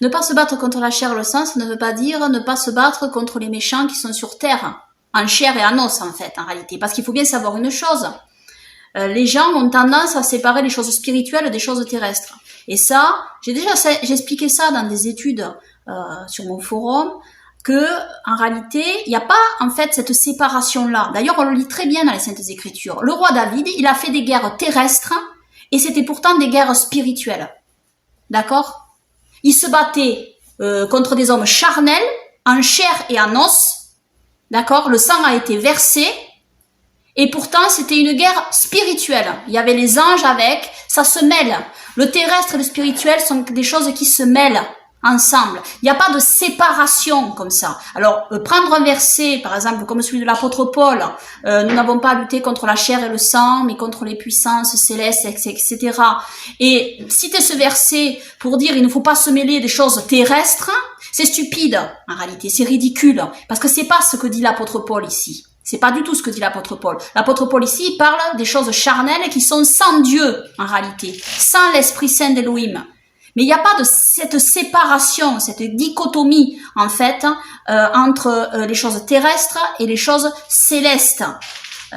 Ne pas se battre contre la chair et le sang, ça ne veut pas dire ne pas se battre contre les méchants qui sont sur terre, en chair et en os en fait, en réalité. Parce qu'il faut bien savoir une chose, les gens ont tendance à séparer les choses spirituelles des choses terrestres. Et ça, j'ai expliqué ça dans des études sur mon forum, que en réalité, il n'y a pas en fait cette séparation-là. D'ailleurs, on le lit très bien dans les Saintes Écritures. Le roi David, il a fait des guerres terrestres et c'était pourtant des guerres spirituelles. D'accord? Il se battait contre des hommes charnels, en chair et en os. D'accord? Le sang a été versé. Et pourtant, c'était une guerre spirituelle. Il y avait les anges avec, ça se mêle. Le terrestre et le spirituel sont des choses qui se mêlent ensemble. Il n'y a pas de séparation comme ça. Alors, prendre un verset, par exemple, comme celui de l'apôtre Paul, nous n'avons pas à lutter contre la chair et le sang, mais contre les puissances célestes, etc. Et citer ce verset pour dire il ne faut pas se mêler des choses terrestres, c'est stupide, en réalité, c'est ridicule, parce que c'est pas ce que dit l'apôtre Paul ici. C'est pas du tout ce que dit l'apôtre Paul. L'apôtre Paul ici, il parle des choses charnelles qui sont sans Dieu, en réalité, sans l'Esprit Saint d'Élohim. Mais il n'y a pas de cette séparation, cette dichotomie, en fait, entre les choses terrestres et les choses célestes.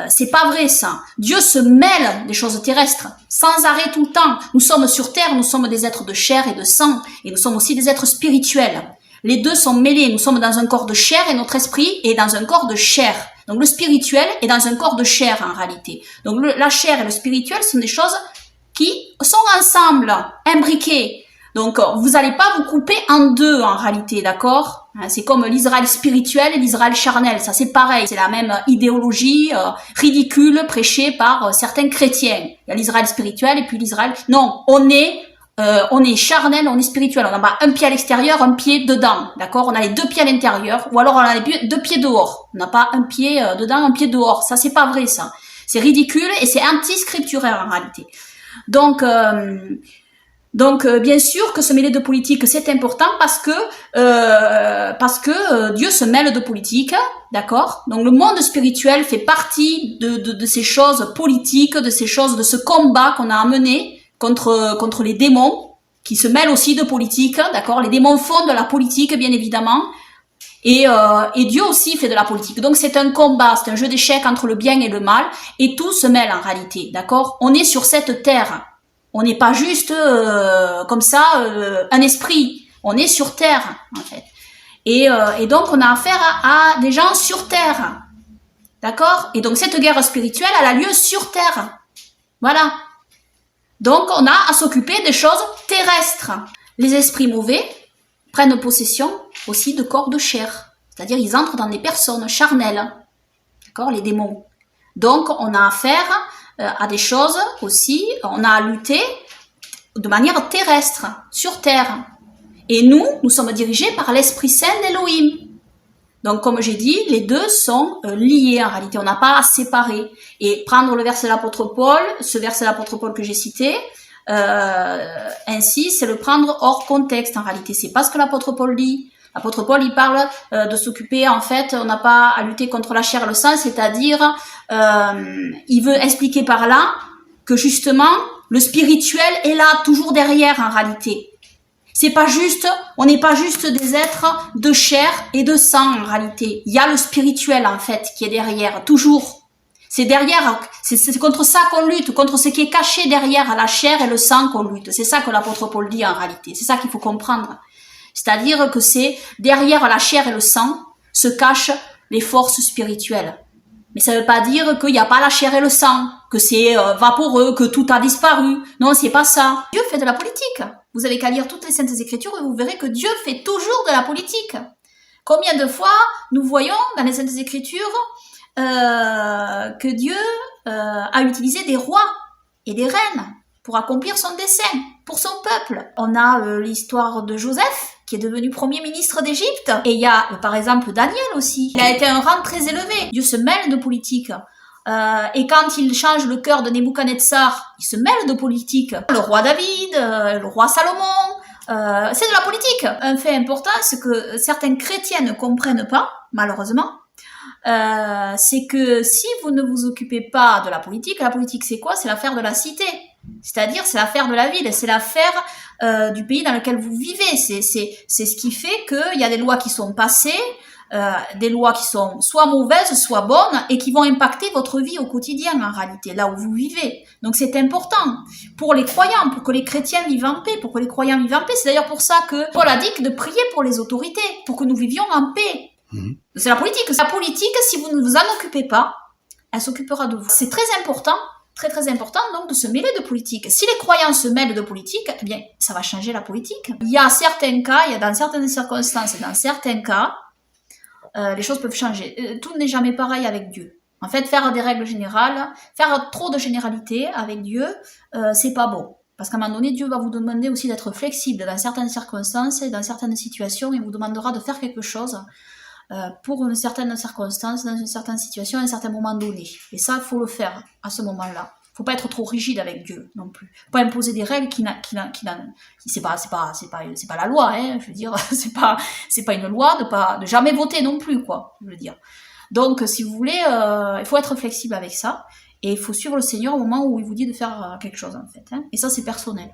C'est pas vrai, ça. Dieu se mêle des choses terrestres, sans arrêt tout le temps. Nous sommes sur terre, nous sommes des êtres de chair et de sang, et nous sommes aussi des êtres spirituels. Les deux sont mêlés. Nous sommes dans un corps de chair et notre esprit est dans un corps de chair. Donc le spirituel est dans un corps de chair en réalité. Donc la chair et le spirituel sont des choses qui sont ensemble, imbriquées. Donc vous n'allez pas vous couper en deux en réalité, d'accord? C'est comme l'Israël spirituel et l'Israël charnel, ça c'est pareil, c'est la même idéologie ridicule prêchée par certains chrétiens. Il y a l'Israël spirituel et puis l'Israël... Non, on est charnel, on est spirituel. On n'a pas un pied à l'extérieur, un pied dedans, d'accord? On a les deux pieds à l'intérieur, ou alors on a les deux pieds dehors. On n'a pas un pied dedans, un pied dehors. Ça, c'est pas vrai, ça. C'est ridicule et c'est anti-scripturaire en réalité. Donc, bien sûr que se mêler de politique, c'est important parce que Dieu se mêle de politique, d'accord? Donc le monde spirituel fait partie de ces choses politiques, de ces choses, de ce combat qu'on a à mener contre les démons, qui se mêlent aussi de politique, d'accord? Les démons font de la politique, bien évidemment, et Dieu aussi fait de la politique. Donc c'est un combat, c'est un jeu d'échecs entre le bien et le mal, et tout se mêle en réalité, d'accord? On est sur cette terre, on n'est pas juste comme ça un esprit, on est sur terre en fait. Et donc on a affaire à des gens sur terre, d'accord? Et donc cette guerre spirituelle, elle a lieu sur terre, voilà. Donc, on a à s'occuper des choses terrestres. Les esprits mauvais prennent possession aussi de corps de chair. C'est-à-dire, ils entrent dans des personnes charnelles. D'accord? Les démons. Donc, on a affaire à des choses aussi, on a à lutter de manière terrestre, sur terre. Et nous sommes dirigés par l'Esprit Saint d'Élohim. Donc, comme j'ai dit, les deux sont liés en réalité. On n'a pas à séparer. Et prendre le verset de l'apôtre Paul, ce verset de l'apôtre Paul que j'ai cité, ainsi, c'est le prendre hors contexte en réalité. C'est pas ce que l'apôtre Paul dit. L'apôtre Paul, il parle de s'occuper, en fait, on n'a pas à lutter contre la chair et le sang, c'est-à-dire, il veut expliquer par là que justement, le spirituel est là, toujours derrière en réalité. C'est pas juste, on n'est pas juste des êtres de chair et de sang en réalité. Il y a le spirituel en fait qui est derrière, toujours. C'est derrière, c'est contre ça qu'on lutte, contre ce qui est caché derrière la chair et le sang qu'on lutte. C'est ça que l'apôtre Paul dit en réalité. C'est ça qu'il faut comprendre. C'est-à-dire que c'est derrière la chair et le sang se cachent les forces spirituelles. Mais ça veut pas dire qu'il n'y a pas la chair et le sang, que c'est vaporeux, que tout a disparu. Non, c'est pas ça. Dieu fait de la politique. Vous avez qu'à lire toutes les Saintes Écritures et vous verrez que Dieu fait toujours de la politique. Combien de fois nous voyons dans les Saintes Écritures que Dieu a utilisé des rois et des reines pour accomplir son dessein, pour son peuple. On a l'histoire de Joseph, qui est devenu premier ministre d'Égypte. Et il y a, par exemple, Daniel aussi. Il a été un rang très élevé. Dieu se mêle de politique. Et quand il change le cœur de Nebuchadnezzar, il se mêle de politique. Le roi David, le roi Salomon, c'est de la politique. Un fait important, c'est que certains chrétiens ne comprennent pas, malheureusement, c'est que si vous ne vous occupez pas de la politique c'est quoi? C'est l'affaire de la cité. C'est-à-dire, c'est l'affaire de la ville, c'est l'affaire du pays dans lequel vous vivez. C'est ce qui fait qu'il y a des lois qui sont passées, des lois qui sont soit mauvaises, soit bonnes, et qui vont impacter votre vie au quotidien, en réalité, là où vous vivez. Donc c'est important pour les croyants, pour que les chrétiens vivent en paix, pour que les croyants vivent en paix. C'est d'ailleurs pour ça que Paul a dit de prier pour les autorités, pour que nous vivions en paix. C'est la politique. La politique, si vous ne vous en occupez pas, elle s'occupera de vous. C'est très important, très important donc de se mêler de politique. Si les croyants se mêlent de politique, eh bien, ça va changer la politique. Il y a certains cas, il y a dans certaines circonstances, dans certains cas, les choses peuvent changer. Tout n'est jamais pareil avec Dieu. En fait, faire des règles générales, faire trop de généralités avec Dieu, c'est pas bon. Parce qu'à un moment donné, Dieu va vous demander aussi d'être flexible dans certaines circonstances et dans certaines situations. Il vous demandera de faire quelque chose pour une certaine circonstance, dans une certaine situation, à un certain moment donné. Et ça, il faut le faire à ce moment-là. Il faut pas être trop rigide avec Dieu non plus. Faut pas imposer des règles c'est pas la loi, hein. Je veux dire, c'est pas une loi de jamais voter non plus, quoi. Je veux dire. Donc, si vous voulez, il faut être flexible avec ça. Et il faut suivre le Seigneur au moment où il vous dit de faire quelque chose, en fait. Hein. Et ça, c'est personnel.